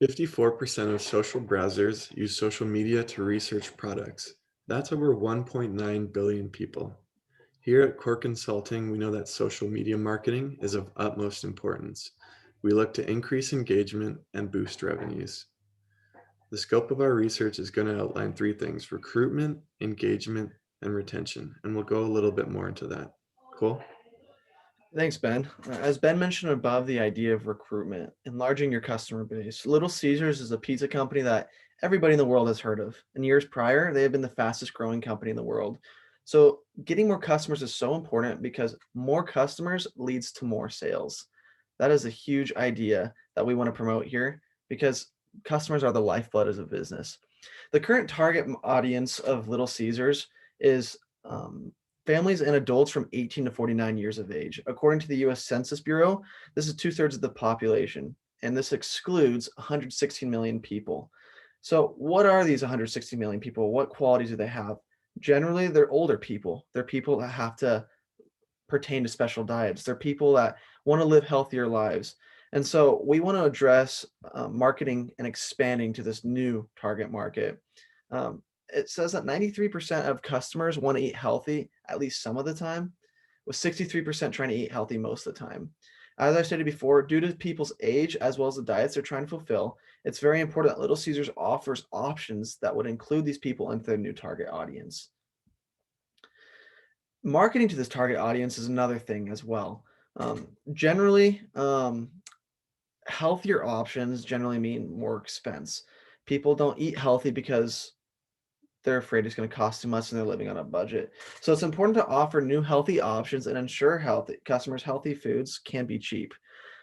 54% of social browsers use social media to research products. That's over 1.9 billion people. Here at Core Consulting, we know that social media marketing is of utmost importance. We look to increase engagement and boost revenues. The scope of our research is going to outline three things: recruitment, engagement, and retention. And we'll go a little bit more into that. Cool? Thanks, Ben. As Ben mentioned above, the idea of recruitment, enlarging your customer base. Little Caesars is a pizza company that everybody in the world has heard of. In years prior, they have been the fastest growing company in the world. So, getting more customers is so important because more customers leads to more sales. That is a huge idea that we want to promote here because customers are the lifeblood of a business. The current target audience of Little Caesars is families and adults from 18 to 49 years of age. According to the US Census Bureau, this is two-thirds of the population, and this excludes 116 million people. So, what are these 160 million people? What qualities do they have? Generally, they're older people. They're people that have to pertain to special diets. They're people that want to live healthier lives. And so we want to address marketing and expanding to this new target market. It says that 93% of customers want to eat healthy at least some of the time, with 63% trying to eat healthy most of the time. As I stated before, due to people's age as well as the diets they're trying to fulfill, it's very important that Little Caesars offers options that would include these people into their new target audience. Marketing to this target audience is another thing as well. Generally, healthier options generally mean more expense. People don't eat healthy because they're afraid it's going to cost too much and they're living on a budget. So it's important to offer new healthy options and ensure healthy customers healthy foods can be cheap,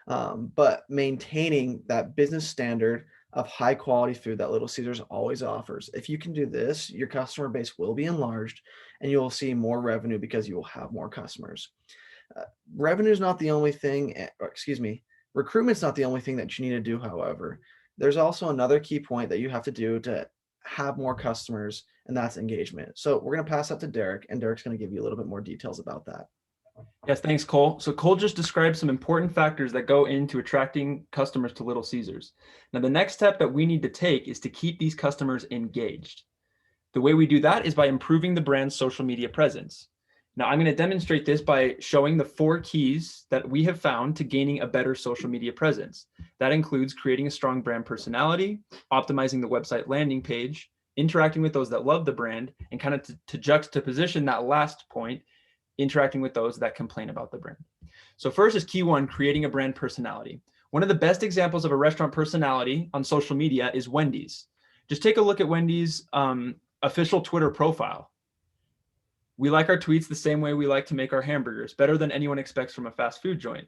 but maintaining that business standard of high quality food that Little Caesars always offers. If you can do this, your customer base will be enlarged and you'll see more revenue because you will have more customers. Uh, Revenue is not the only thing, or excuse me, recruitment's not the only thing that you need to do, however. There's also another key point that you have to do to have more customers, and that's engagement. So we're going to pass that to Derek, and Derek's going to give you a little bit more details about that. Yes, thanks, Cole. So Cole just described some important factors that go into attracting customers to Little Caesars. Now, the next step that we need to take is to keep these customers engaged. The way we do that is by improving the brand's social media presence. Now, I'm going to demonstrate this by showing the 4 keys that we have found to gaining a better social media presence. That includes creating a strong brand personality, optimizing the website landing page, interacting with those that love the brand, and kind of to juxtaposition that last point, interacting with those that complain about the brand. So first is key 1, creating a brand personality. One of the best examples of a restaurant personality on social media is Wendy's. Just take a look at Wendy's official Twitter profile. We like our tweets the same way we like to make our hamburgers, better than anyone expects from a fast food joint.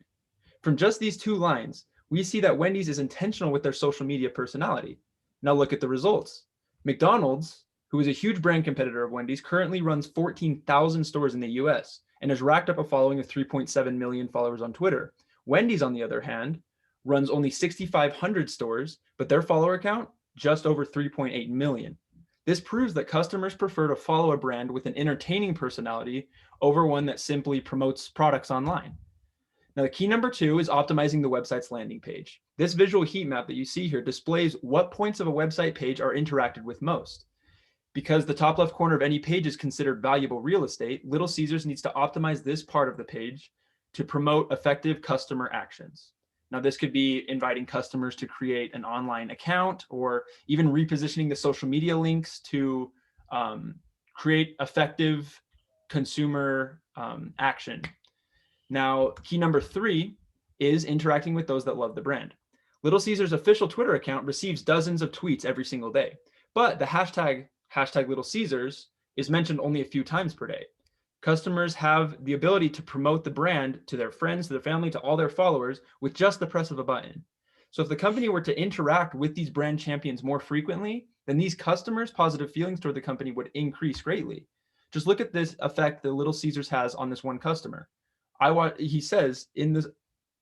From just these 2 lines, we see that Wendy's is intentional with their social media personality. Now look at the results. McDonald's, who is a huge brand competitor of Wendy's, currently runs 14,000 stores in the US and has racked up a following of 3.7 million followers on Twitter. Wendy's, on the other hand, runs only 6,500 stores, but their follower count just over 3.8 million. This proves that customers prefer to follow a brand with an entertaining personality over one that simply promotes products online. Now, the key number 2 is optimizing the website's landing page. This visual heat map that you see here displays what points of a website page are interacted with most. Because the top left corner of any page is considered valuable real estate, Little Caesars needs to optimize this part of the page to promote effective customer actions. Now, this could be inviting customers to create an online account or even repositioning the social media links to create effective consumer action. Now, key number 3 is interacting with those that love the brand. Little Caesars' official Twitter account receives dozens of tweets every single day, but the hashtag Little Caesars is mentioned only a few times per day. Customers have the ability to promote the brand to their friends, to their family, to all their followers with just the press of a button. So if the company were to interact with these brand champions more frequently, then these customers' positive feelings toward the company would increase greatly. Just look at this effect that Little Caesars has on this one customer. He says in this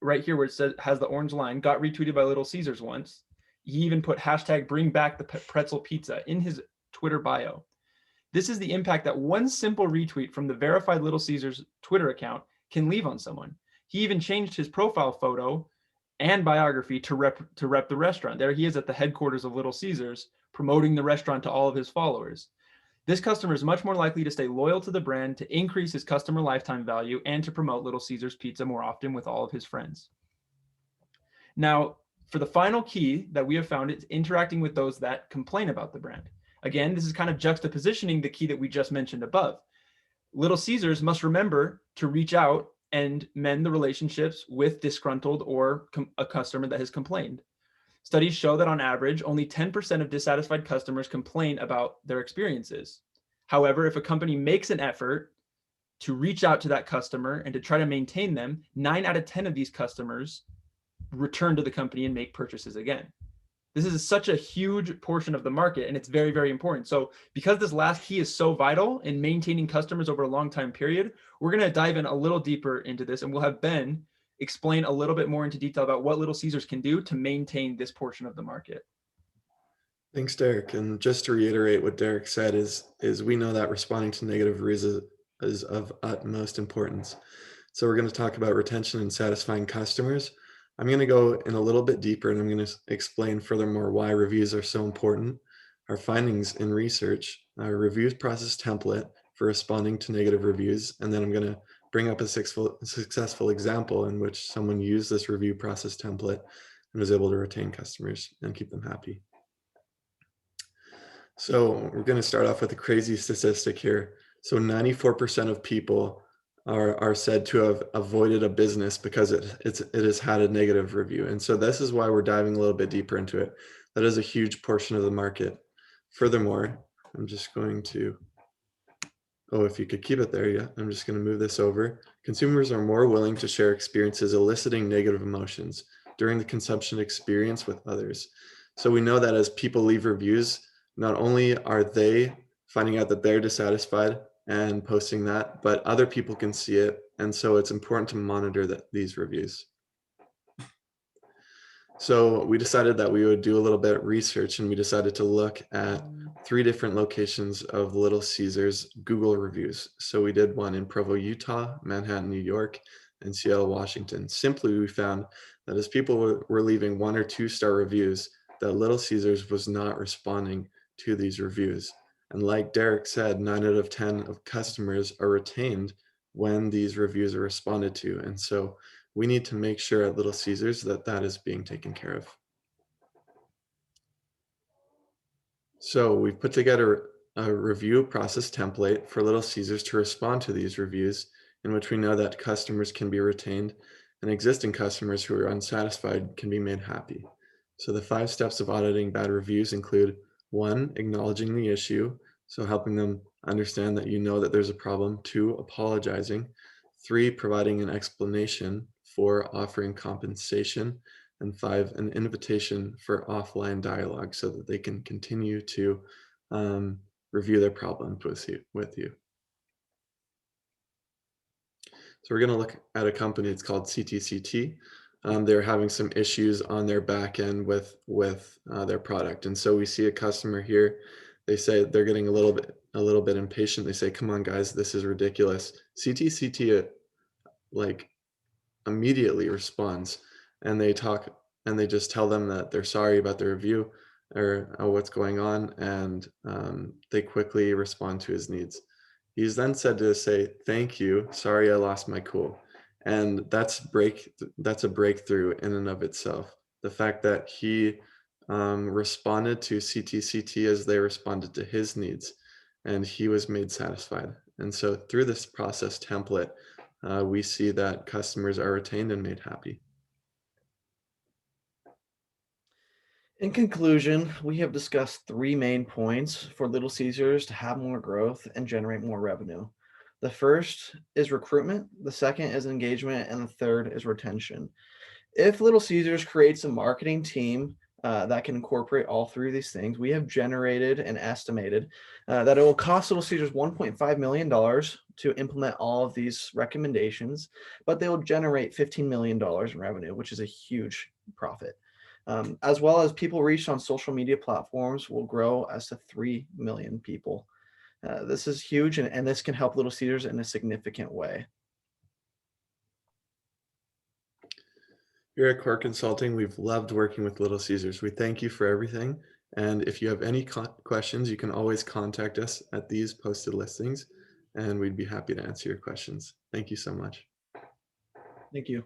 right here where it says has the orange line, got retweeted by Little Caesars once. He even put hashtag bring back the pretzel pizza in his Twitter bio. This is the impact that one simple retweet from the verified Little Caesars Twitter account can leave on someone. He even changed his profile photo and biography to rep the restaurant. There he is at the headquarters of Little Caesars, promoting the restaurant to all of his followers. This customer is much more likely to stay loyal to the brand, to increase his customer lifetime value, and to promote Little Caesars Pizza more often with all of his friends. Now, for the final key that we have found, it's interacting with those that complain about the brand. Again, this is kind of juxtapositioning the key that we just mentioned above. Little Caesars must remember to reach out and mend the relationships with disgruntled or a customer that has complained. Studies show that on average, only 10% of dissatisfied customers complain about their experiences. However, if a company makes an effort to reach out to that customer and to try to maintain them, 9 out of 10 of these customers return to the company and make purchases again. This is such a huge portion of the market, and it's very, very important. So because this last key is so vital in maintaining customers over a long time period, we're going to dive in a little deeper into this, and we'll have Ben explain a little bit more into detail about what Little Caesars can do to maintain this portion of the market. Thanks, Derek. And just to reiterate what Derek said is we know that responding to negative reviews is of utmost importance. So we're going to talk about retention and satisfying customers. I'm going to go in a little bit deeper, and I'm going to explain furthermore why reviews are so important, our findings in research, our reviews process template for responding to negative reviews, and then I'm going to bring up a successful example in which someone used this review process template and was able to retain customers and keep them happy. So we're going to start off with a crazy statistic here. So 94% of people are said to have avoided a business because it has had a negative review. And so this is why we're diving a little bit deeper into it. That is a huge portion of the market. Furthermore, I'm just going to, if you could keep it there, yeah, I'm just going to move this over. Consumers are more willing to share experiences eliciting negative emotions during the consumption experience with others. So we know that as people leave reviews, not only are they finding out that they're dissatisfied and posting that, but other people can see it. And so it's important to monitor these reviews. So we decided that we would do a little bit of research, and we decided to look at 3 different locations of Little Caesars Google reviews. So we did one in Provo, Utah, Manhattan, New York, and Seattle, Washington. Simply, we found that as people were leaving 1 or 2 star reviews, that Little Caesars was not responding to these reviews. And like Derek said, 9 out of 10 of customers are retained when these reviews are responded to. And so we need to make sure at Little Caesars that that is being taken care of. So we've put together a review process template for Little Caesars to respond to these reviews, in which we know that customers can be retained and existing customers who are unsatisfied can be made happy. So the 5 steps of auditing bad reviews include 1, acknowledging the issue, so helping them understand that you know that there's a problem. 2, apologizing. 3, providing an explanation. 4, offering compensation. And 5, an invitation for offline dialogue so that they can continue to review their problems with you. So we're going to look at a company. It's called CTCT. They're having some issues on their back end with their product, and so we see a customer here. They say they're getting a little bit impatient. They say, "Come on, guys, this is ridiculous." CTCT like immediately responds, and they just tell them that they're sorry about the review or what's going on, and they quickly respond to his needs. He's then said to say, "Thank you, sorry I lost my cool." And that's a breakthrough in and of itself. The fact that he responded to CTCT as they responded to his needs, and he was made satisfied. And so through this process template, we see that customers are retained and made happy. In conclusion, we have discussed 3 main points for Little Caesars to have more growth and generate more revenue. The first is recruitment, the second is engagement, and the third is retention. If Little Caesars creates a marketing team that can incorporate all 3 of these things, we have generated and estimated that it will cost Little Caesars $1.5 million to implement all of these recommendations, but they will generate $15 million in revenue, which is a huge profit. As well as people reached on social media platforms will grow as to 3 million people. This is huge, and this can help Little Caesars in a significant way. Here at Core Consulting, we've loved working with Little Caesars. We thank you for everything. And if you have any questions, you can always contact us at these posted listings, and we'd be happy to answer your questions. Thank you so much. Thank you.